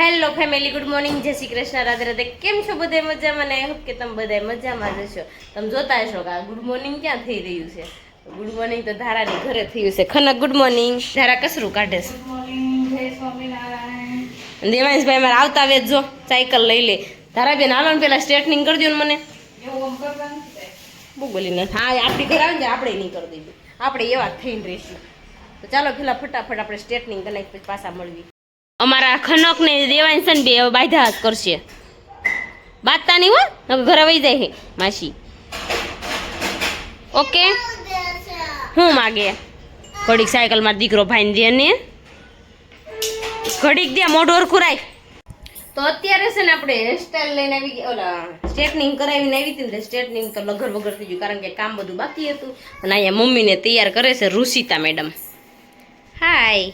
Hello family, good morning, જય શ્રી કૃષ્ણ, રાધે રાધે. કેમ છો બધા મજામાં? ને હોપ કે તમે બધા મજામાં જ હશો. તમે જોતા હશો કે આ ગુડ મોર્નિંગ ક્યાં થઈ રહ્યું છે. ગુડ મોર્નિંગ તો ધારાની ઘરે થયું છે. Khanak good morning. ધારા કસરું કાઢે છે. દેવાંશભાઈ મારે આવતા વેચ જો સાયકલ લઈ લે. ધારા બેન હાલો ને પેલા સ્ટ્રેટનિંગ કરી દો ને મને. બહુ બોલી ને હા આપણી ઘર આવે ને આપણે નહીં કરી દઈએ, આપણે એવા થઈને રહીશું. તો ચાલો પેલા ફટાફટ આપણે સ્ટ્રેટનિંગ કરી પછી પાછા મળવી. અમારા ખનક ને દેવાંશ ને બે બાંધા જ કરશે, બાંધતા નહીં હો, ઘરે વહી જાય હે માસી. ઓકે હું માગે ઘડીક સાયકલ માં દીકરો ભાઈ દે ને ઘડીક દે મોઢું ઓરખું રાખ. તો અત્યારે છે ને આપણે હેરસ્ટાઈલ લઈને આવી ગયા, ઓલા સ્ટ્રેટનિંગ કરાવીને આવી હતી ને સ્ટ્રેટનિંગ તો લગર વગર થઈ ગયું કારણ કે કામ બધું બાકી હતું. અને અહીંયા મમ્મીને તૈયાર કરે છે રુષિતા મેડમ. હાય.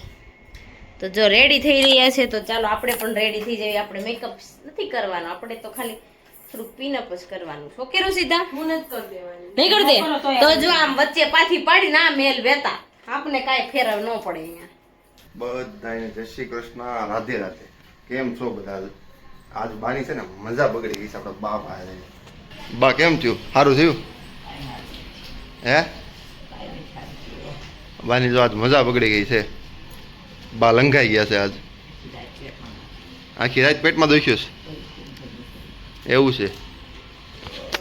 તો જો રેડી થઈ રહ્યા છે તો ચાલો આપણે પણ રેડી થઈ જઈએ. આપણે મેકઅપ નથી કરવાનો, આપણે તો ખાલી થોડુંક પીનઅપ જ કરવાનું. ઓકે રુષિતા? હું નથી કરી દેવાની. નહીં કરી દે તો જો આમ વચ્ચે પાછી પાડી ના મેલ વેતા આપણે કાંઈ ફેરવ ન પડે. અહીંયા બધાને જય શ્રી કૃષ્ણ, રાધે રાધે. કેમ છો બધા? આજ બાની છે ને મજા બગડી ગઈ છે. આપડે બા ભાઈ બા કેમ થયું? સારું થયું હે બાની? જો આજ મજા બગડી ગઈ છે. બા લંઘાઈ ગયા છે આજ. આખી રાત પેટમાં દુખ્યું છે એવું છે.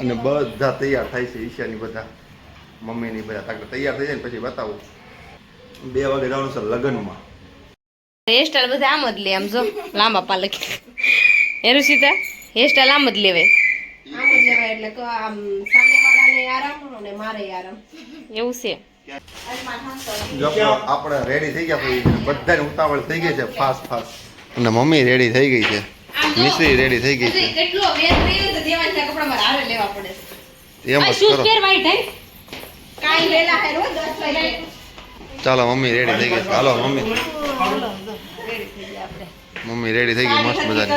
અને બધા તૈયાર થાય છે, ઈશાની બધા મમ્મીની બધા તૈયાર થઈ જાય ને પછી બતાવું 2 વાગે જવાનું છે લગ્નમાં. હેરસ્ટાઈલ બધા આમ જ લે, આમ જો લાંબા પાલક. હે રુષિતા? હેરસ્ટાઈલ આમ જ લેવાય, આમ જ લેવાય એટલે તો આમ સામેવાળાને આરામ ને મારે આરામ એવું છે. આપણે રેડી થઈ ગયા પછી બધાને ઉતાવળ થઈ ગઈ છે ફાસ્ટ ફાસ્ટ. અને મમ્મી રેડી થઈ ગઈ છે, મિશ્રી રેડી થઈ ગઈ છે. કેટલો વેર રહ્યો તો દેવાના કપડામાં હારે લેવા પડે છે. એમ જ કરો. કાઈ વેલા હે રોજ 10 વાગે. ચાલો મમ્મી રેડી થઈ ગઈ છે. હાલો મમ્મી. મમ્મી રેડી થઈ ગઈ મસ્ત મજાની.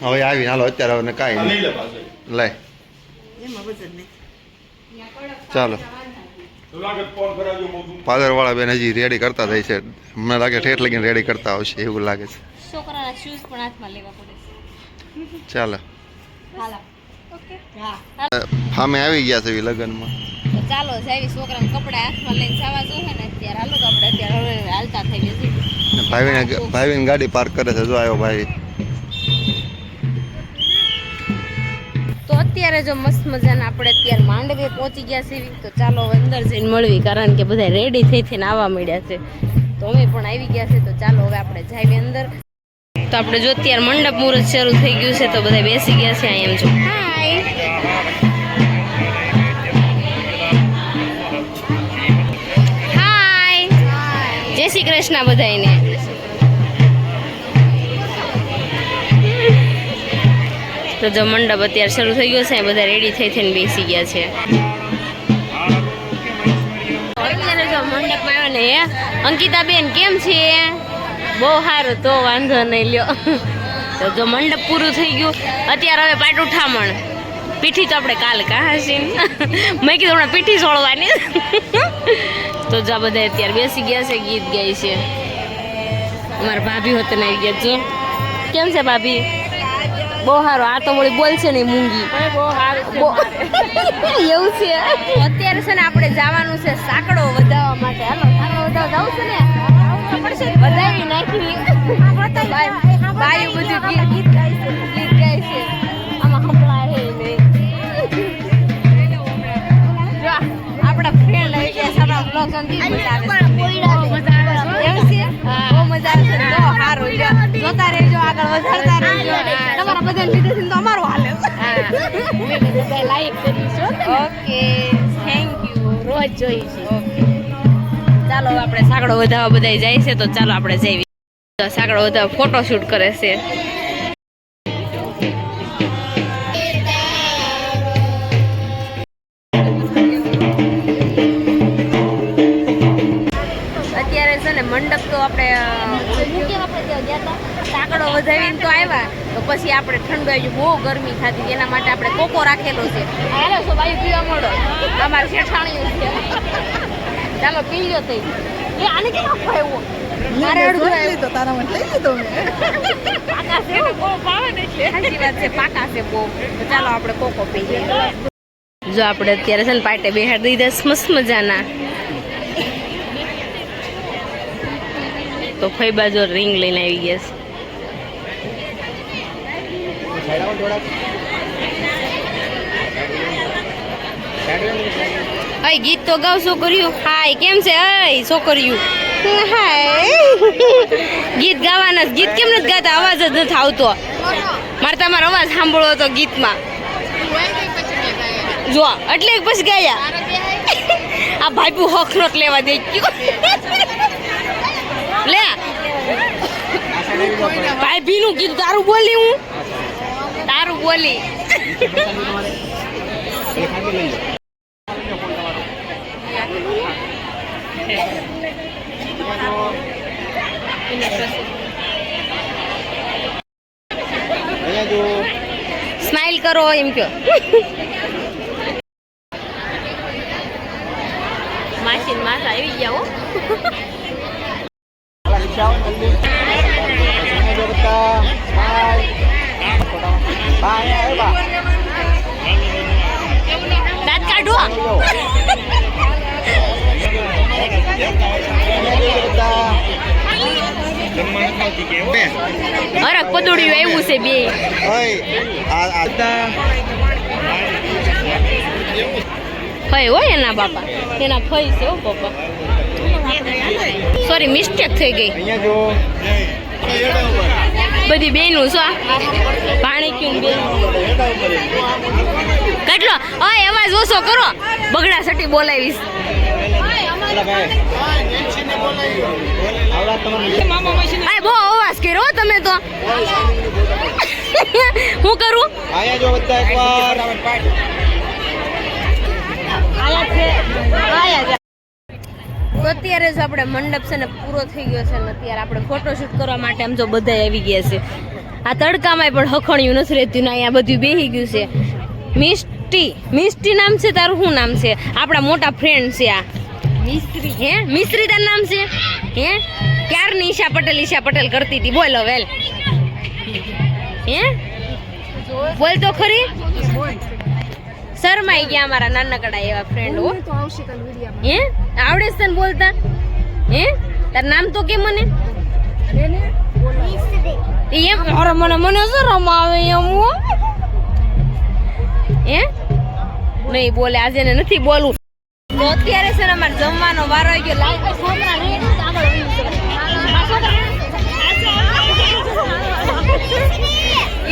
હવે આવી હાલો અત્યારે હવે કાંઈ નહીં લાય. ચાલો પાર્લર વાળા બેન હજી રેડી કરતા થાય છે. મને લાગે ઠેઠ લગીને રેડી કરતા આવશે એવું લાગે છે. છોકરાના શૂઝ પણ હાથમાં લેવા પડે છે. ચાલો હાલો ઓકે હા ફામે આવી ગયા છે લગ્નમાં. તો ચાલો જાવી છોકરાને કપડા હાથમાં લઈને જવા જો છે ને અત્યારે હાલો તો આપણે અત્યારે હવે હાલતા થઈ ગયા. ભાઈને ગાડી પાર્ક કરે છે. જો આવ્યો ભાઈ. તો અત્યારે જો મસ્ત મજાના આપણે અત્યારે માંડવે પહોંચી ગયા છે. તો ચાલો હવે અંદર જઈને મળવી કારણ કે બધા રેડી થઈ થઈને આવવા મળ્યા છે. તો અમે પણ આવી ગયા છે. તો ચાલો હવે આપણે જઈએ અંદર. તો આપણે જો અત્યારે મંડપ મુહૂર્ત શરૂ થઈ ગયું છે તો બધા બેસી ગયા છે. અહીંયા જો હાય હાય જય શ્રી કૃષ્ણ બધાને. તો જો મંડપ અત્યારે શરૂ થઈ ગયો છે, બધા રેડી થઈ થઈને બેસી ગયા છે. અત્યારે જો મંડપમાં આવ્યો ને અંકિતા બેન કેમ છે? બહુ સારું, તો વાંધો નહીં લ્યો. તો જો મંડપ પૂરું થઈ ગયું. અત્યારે હવે પાટ ઉઠામણ. પીઠી તો આપણે કાલ કાહાશી મેં કીધું હમણાં પીઠી સોળવાની. તો જો બધા અત્યારે બેસી ગયા છે, ગીત ગાય છે. અમારા ભાભી હોત ને આવી ગયા. જો કેમ છે ભાભી? બહુ સારું. આ તો વળી બોલશે નહીં મૂંગી. એવું છે. અત્યારે છે ને આપણે જવાનું છે સાંકડો વધાવવા માટે. હાલો સાંકડો વધાવવા જવું છે ને વધાવી નાખી. બાયું બધું ગીત ગાય છે. આમાં સંભળાય હે નહીં. આપણા ફ્રેન્ડ આવી ગયા છે. આપણા બ્લોગ બહુ મજા આવે છે. એવું છે? બહુ મજા આવે છે. તો સારું જોતા રહેજો, આગળ વધારતા રહેજો. તમારા બધા લીધે છે તો અમારું હાલે. બધા લાઈક કરીશું. Okay thank you. રોજ જોઈશું. ઓકે ચાલો આપણે સાંકડો વધાવવા બધા જાય છે. તો ચાલો આપણે જઈએ. સાંકડો વધાવવા ફોટો શૂટ કરે છે. અત્યારે છે ને મંડપ તો આપણે સાંકડો વધાવીને તો આવ્યા. તો પછી આપણે ઠંડુ આવી ગયું, બહુ ગરમી થતી, એના માટે આપણે કોકો રાખેલો છે. હાલો છો ભાઈ પીવા મળો, અમારે શેઠાણીઓ છે. ચાલો પી લો થઈ. એ આને કેમ આપવા આવ્યો મારે અડધું આવ્યું તો તારા માટે લઈ લીધો મેં પાકા છે ને બહુ ભાવે ને એટલે સાચી વાત છે પાકા છે બહુ તો ચાલો આપણે કોકો પી જઈએ જો આપણે અત્યારે છે ને પાટે બેહાડી દીધા મસ્ત મજાના તો ફઈ બાજુ રિંગ લઈને આવી ગયા છે ગીત તો ગાવ છોકરીયું હાય કેમ છે અય છોકરીયું હાય ગીત ગાવાના ગીત કેમ નથી ગાતા અવાજ જ નથી આવતો મારે તમારો અવાજ સાંભળવો હતો ગીતમાં જો એટલે પછી ગાયા આ ભાઈ હક નત લેવા દે લે ભાઈ ભીનું કીધું તારું બોલી હું તારું બોલી સ્માઈલ કરો એમ કયો માસી માસ આવી ગયા હો દાંત કાઢો અરે પદોડ્યું આવ્યું છે બે ફઈ હોય એના બાપા એના ફઈ છે હો પપ્પા સોરી મિસ્ટેક થઈ ગઈ બધી બેનું છો પાણી ક્યું બેન કેટલો ઓય અવાજ ઓછો કરો બગડા સટી બોલાવીશ બહુ અવાજ કર્યો તમે તો હું કરું આયા જો બધા એકવાર તો અત્યારે જ આપણે મંડપ છે ને પૂરો થઈ ગયો છે ને અત્યારે આપણે ફોટોશૂટ કરવા માટે આમ જો બધા આવી ગયા છે આ તડકામાં પણ હખણ્યું નથી રહેતું ને અહીંયા બધું બેસી ગયું છે મિસ્ટી નામ છે તારું શું નામ છે આપણા મોટા ફ્રેન્ડ છે આ મિસ્ત્રી હે મિસ્ત્રી તારું નામ છે હે ક્યારની ઈશા પટેલ કરતી હતી બોલ વેલ હે બોલ તો ખરી શરમાઈ ગયા અમારા નાનકડા એવા ફ્રેન્ડ હો હે આવડે છે ને બોલતા હે તાર નામ તો કે મને એમ અરે મને શરમ આવે એમ હે નહીં બોલે આજે ને નથી બોલવું તો અત્યારે છે ને અમારે જમવાનો વારો આવી ગયો લાવ છોકરા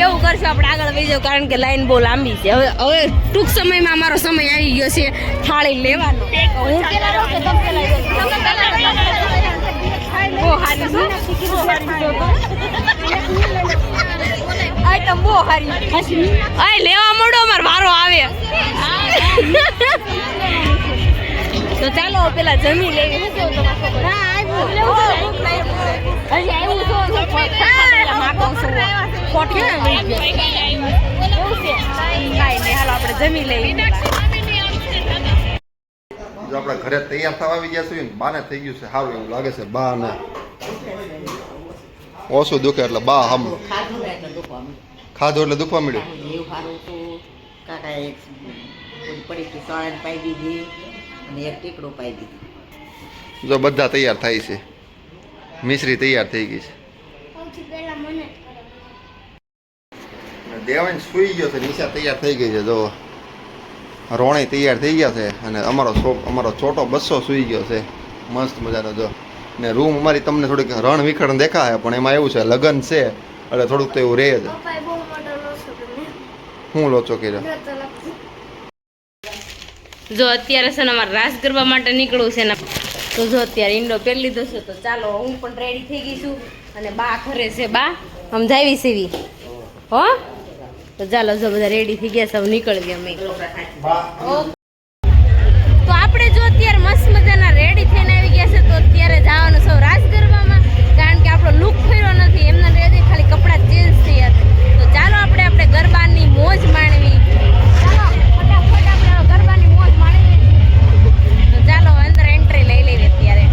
એવું કરશું આપણે આગળ વહી જાવ કારણ કે લાઈન બહુ લાંબી છે હવે ટૂંક સમયમાં અમારો સમય આવી ગયો છે થાળી લેવાનો હું પેલા રહું કે તમે પેલા બહુ હારી આઈટમ બહુ હારી આય લેવા મળો અમાર વારો આવે તો ચાલો પેલા જમી લેવી શું કેવું તમારા જમી લેવી જો આપણે ઘરે તૈયાર થવા આવી ગયા છીએ ને બાને થઈ ગયું છે સારું એવું લાગે છે બા ને ઓછું દુખે એટલે બા હમ ખાધું એટલે દુખવા મળ્યું જો બધા તૈયાર થાય છે મિશ્રી તૈયાર થઈ ગઈ છે દેવાન સુઈ ગયો છે નિશા તૈયાર થઈ ગઈ છે જો રોણી તૈયાર થઈ ગયા છે અને અમારો છોટો બસ્સો સુઈ ગયો છે મસ્ત મજાનો જો ને રૂમ અમારી તમને થોડીક રણ વિખરણ દેખાય પણ એમાં એવું છે લગન છે એટલે થોડુંક તો એવું રહે છે હું લોચો કર્યો જો અત્યારે છે ને અમારે રાસ કરવા માટે નીકળવું છે ને તો જો અત્યારે ઈંડો પહેરી લીધો છે તો ચાલો હું પણ રેડી થઈ ગઈ છું અને બા ઘરે છે બા સમજાવી સેવી હો તો ચાલો જો બધા રેડી થઈ ગયા સૌ નીકળવી અમે તો આપણે જો અત્યારે મસ્ત મજાના રેડી થઈને આવી ગયા છે તો અત્યારે જવાનું સૌ રાસ ગરબામાં કારણ કે આપણો લુક ફેર્યો નથી એમના રેડી ખાલી કપડાં ચેન્જ થયા છે તો ચાલો આપણે ગરબાની મોજ માણવી ચાલો ફટાફટ આપણે ગરબાની મોજ માણવી તો ચાલો અંદર એન્ટ્રી લઈ લઈએ અત્યારે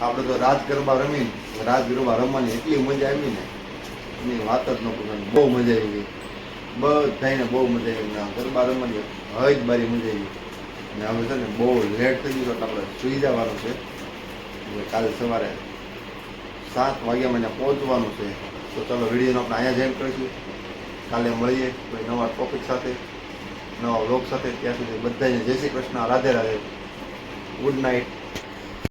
આપણે તો રાજ ગરબા રમવાની એટલી મજા આવી ને એની વાત જ ન પૂછો. બહુ મજા આવી બધાને, બહુ મજા આવી. ને ગરબા રમવાની હજ બારી મજા આવી. ને હવે છે ને બહુ લેટ થઈ ગયું એટલે આપણે સુઈ જવાનું છે. એટલે કાલે સવારે 7 વાગ્યા મને પહોંચવાનું છે. તો ચાલો વિડીયોનો આપણે અહીંયા જ એન્ડ કરીશું. કાલે મળીએ કોઈ નવા ટોપિક સાથે, નવા વ્લોગ સાથે. ત્યાં સુધી બધાને જય શ્રી કૃષ્ણ, રાધે રાધે, ગુડ નાઇટ.